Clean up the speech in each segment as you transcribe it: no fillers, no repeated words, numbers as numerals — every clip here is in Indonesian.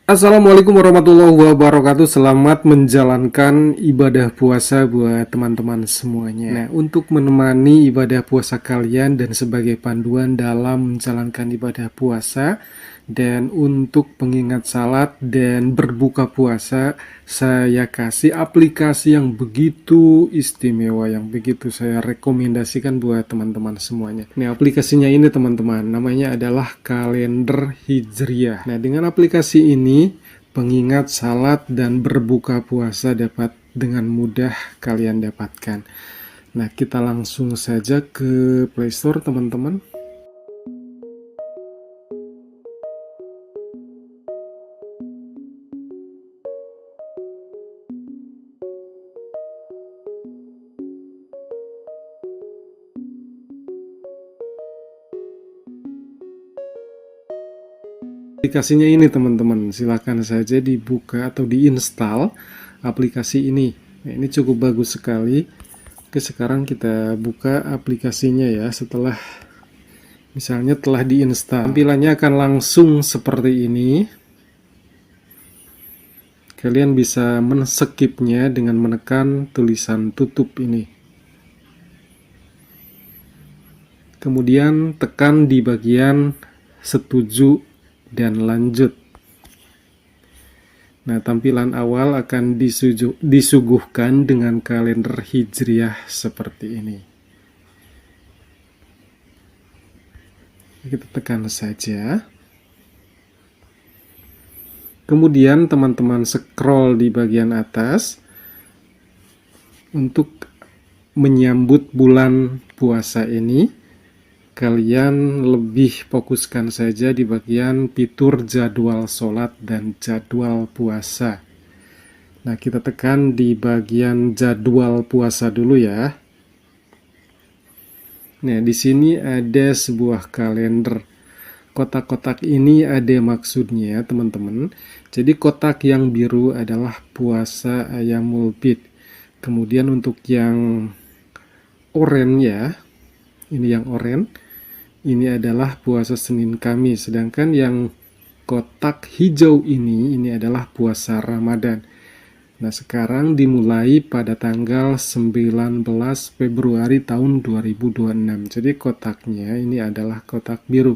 Assalamualaikum warahmatullahi wabarakatuh. Selamat menjalankan ibadah puasa buat teman-teman semuanya. Nah, untuk menemani ibadah puasa kalian dan sebagai panduan dalam menjalankan ibadah puasa dan untuk pengingat salat dan berbuka puasa, saya kasih aplikasi yang begitu istimewa, yang begitu saya rekomendasikan buat teman-teman semuanya. Nah, aplikasinya ini teman-teman, namanya adalah Kalender Hijriah. Nah, dengan aplikasi ini, pengingat salat dan berbuka puasa dapat dengan mudah kalian dapatkan. Nah, kita langsung saja ke Play Store teman-teman. Aplikasinya ini teman-teman, silahkan saja dibuka atau diinstal aplikasi ini. Nah, ini cukup bagus sekali. Oke, sekarang kita buka aplikasinya ya. Setelah misalnya telah diinstal, tampilannya akan langsung seperti ini. Kalian bisa men-skipnya dengan menekan tulisan tutup ini. Kemudian tekan di bagian setuju dan lanjut. Nah, tampilan awal akan disuguhkan dengan kalender hijriah seperti ini. Kita tekan saja. Kemudian teman-teman scroll di bagian atas untuk menyambut bulan puasa ini. Kalian lebih fokuskan saja di bagian fitur jadwal sholat dan jadwal puasa. Nah, kita tekan di bagian jadwal puasa dulu ya. Nah, di sini ada sebuah kalender. Kotak-kotak ini ada maksudnya, teman-teman. Jadi kotak yang biru adalah puasa Ayyamul Bid. Kemudian untuk yang oranye ya, ini yang oranye, ini adalah puasa Senin Kamis. Sedangkan yang kotak hijau ini adalah puasa Ramadan. Nah, sekarang dimulai pada tanggal 19 Februari tahun 2026. Jadi kotaknya ini adalah kotak biru.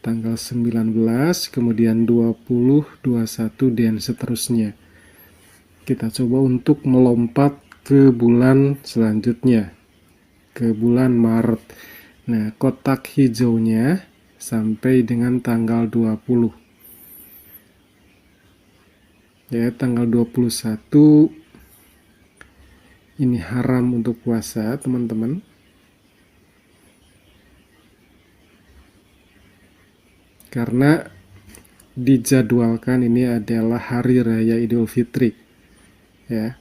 Tanggal 19, kemudian 20, 21, dan seterusnya. Kita coba untuk melompat ke bulan selanjutnya, ke bulan Maret. Nah, kotak hijaunya sampai dengan tanggal 20. Ya, tanggal 21 ini haram untuk puasa, teman-teman. Karena dijadwalkan ini adalah hari raya Idul Fitri. Ya,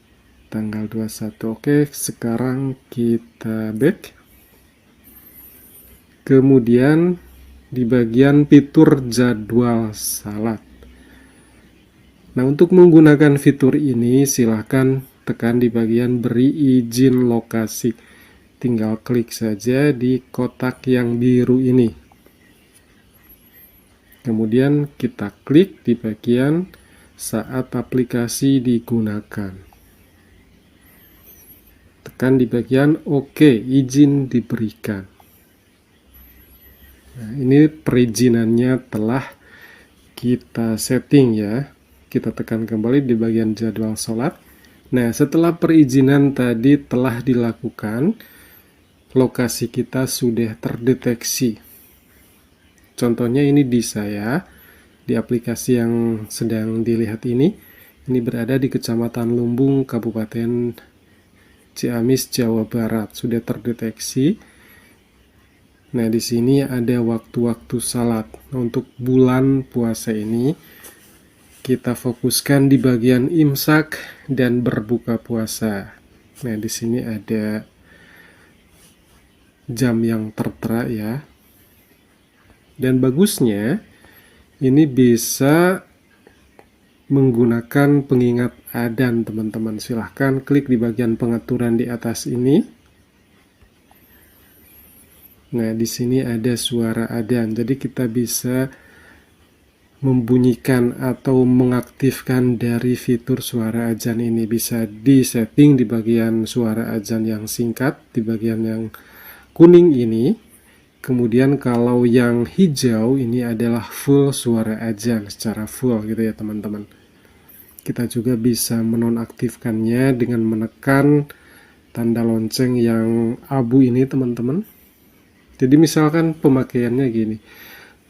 tanggal 21. Oke, sekarang kita back. Kemudian di bagian fitur jadwal salat. Nah, untuk menggunakan fitur ini silahkan tekan di bagian beri izin lokasi. Tinggal klik saja di kotak yang biru ini. Kemudian kita klik di bagian saat aplikasi digunakan. Tekan di bagian OK, izin diberikan. Nah, ini perizinannya telah kita setting ya. Kita tekan kembali di bagian jadwal sholat. Nah, setelah perizinan tadi telah dilakukan, lokasi kita sudah terdeteksi. Contohnya ini di saya, di aplikasi yang sedang dilihat ini berada di Kecamatan Lumbung, Kabupaten Ciamis, Jawa Barat. Sudah terdeteksi. Nah, di sini ada waktu-waktu salat. Untuk bulan puasa ini, kita fokuskan di bagian imsak dan berbuka puasa. Nah, di sini ada jam yang tertera ya. Dan bagusnya, ini bisa menggunakan pengingat adzan, teman-teman. Silahkan klik di bagian pengaturan di atas ini. Nah, di sini ada suara adzan. Jadi kita bisa membunyikan atau mengaktifkan dari fitur suara azan ini. Bisa disetting di bagian suara azan yang singkat, di bagian yang kuning ini. Kemudian kalau yang hijau ini adalah full suara azan secara full gitu ya teman-teman. Kita juga bisa menonaktifkannya dengan menekan tanda lonceng yang abu ini teman-teman. Jadi misalkan pemakaiannya gini.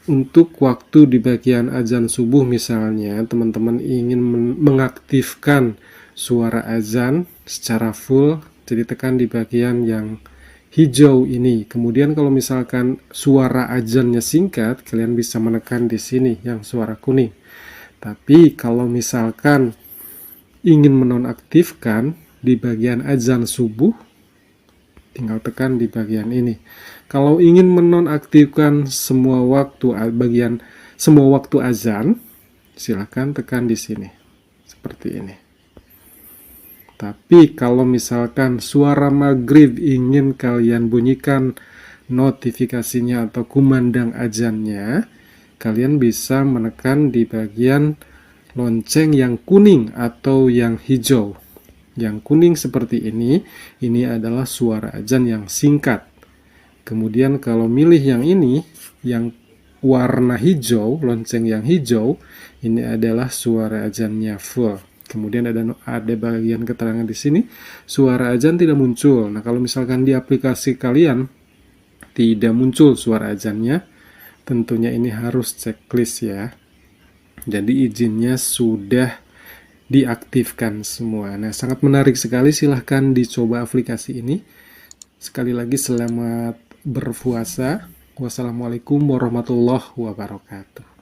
Untuk waktu di bagian azan subuh misalnya, teman-teman ingin mengaktifkan suara azan secara full, jadi tekan di bagian yang hijau ini. Kemudian kalau misalkan suara azannya singkat, kalian bisa menekan di sini yang suara kuning. Tapi kalau misalkan ingin menonaktifkan di bagian azan subuh, tinggal tekan di bagian ini. Kalau ingin menonaktifkan semua waktu azan, silahkan tekan di sini. Seperti ini. Tapi kalau misalkan suara maghrib ingin kalian bunyikan notifikasinya atau kumandang azannya, kalian bisa menekan di bagian lonceng yang kuning atau yang hijau. Yang kuning seperti ini adalah suara azan yang singkat. Kemudian kalau milih yang ini, yang warna hijau, lonceng yang hijau, ini adalah suara azannya full. Kemudian ada bagian keterangan di sini, suara azan tidak muncul. Nah, kalau misalkan di aplikasi kalian tidak muncul suara azannya, tentunya ini harus checklist ya. Jadi izinnya sudah diaktifkan semua. Nah, sangat menarik sekali, silahkan dicoba aplikasi ini. Sekali lagi selamat berpuasa. Wassalamualaikum warahmatullahi wabarakatuh.